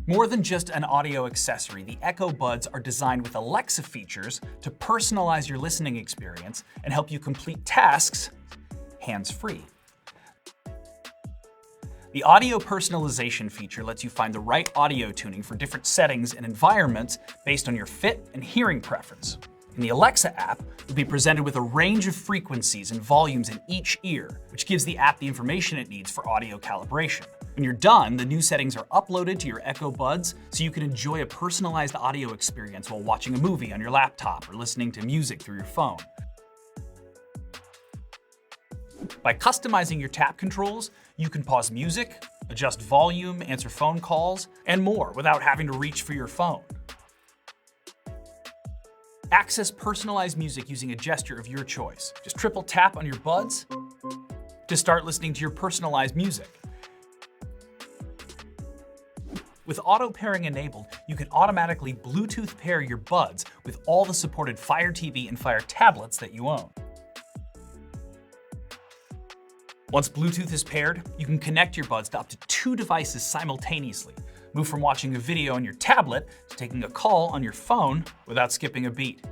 More than just an audio accessory, the Echo Buds are designed with Alexa features to personalize your listening experience and help you complete tasks hands-free. The audio personalization feature lets you find the right audio tuning for different settings and environments based on your fit and hearing preference. In the Alexa app, you'll be presented with a range of frequencies and volumes in each ear, which gives the app the information it needs for audio calibration. When you're done, the new settings are uploaded to your Echo Buds so you can enjoy a personalized audio experience while watching a movie on your laptop or listening to music through your phone. By customizing your tap controls, you can pause music, adjust volume, answer phone calls, and more without having to reach for your phone. Access personalized music using a gesture of your choice. Just triple tap on your buds to start listening to your personalized music. With auto pairing enabled, you can automatically Bluetooth pair your buds with all the supported Fire TV and Fire tablets that you own. Once Bluetooth is paired, you can connect your buds to up to 2 devices simultaneously. Move from watching a video on your tablet to taking a call on your phone without skipping a beat.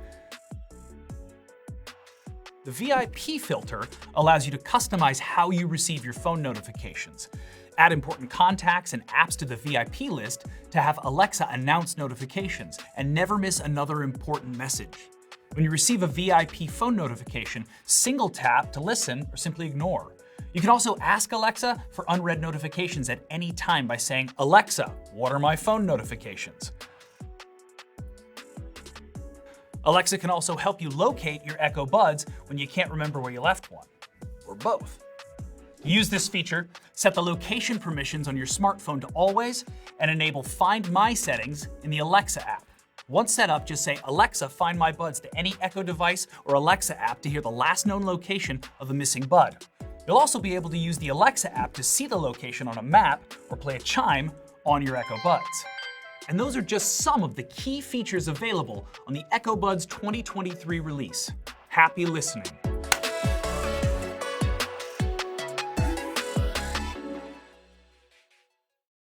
The VIP filter allows you to customize how you receive your phone notifications. Add important contacts and apps to the VIP list to have Alexa announce notifications and never miss another important message. When you receive a VIP phone notification, single tap to listen or simply ignore. You can also ask Alexa for unread notifications at any time by saying, "Alexa, what are my phone notifications?" Alexa can also help you locate your Echo Buds when you can't remember where you left one, or both. To use this feature, set the location permissions on your smartphone to always and enable Find My settings in the Alexa app. Once set up, just say, "Alexa, find my buds" to any Echo device or Alexa app to hear the last known location of the missing bud. You'll also be able to use the Alexa app to see the location on a map or play a chime on your Echo Buds. And those are just some of the key features available on the Echo Buds 2023 release. Happy listening.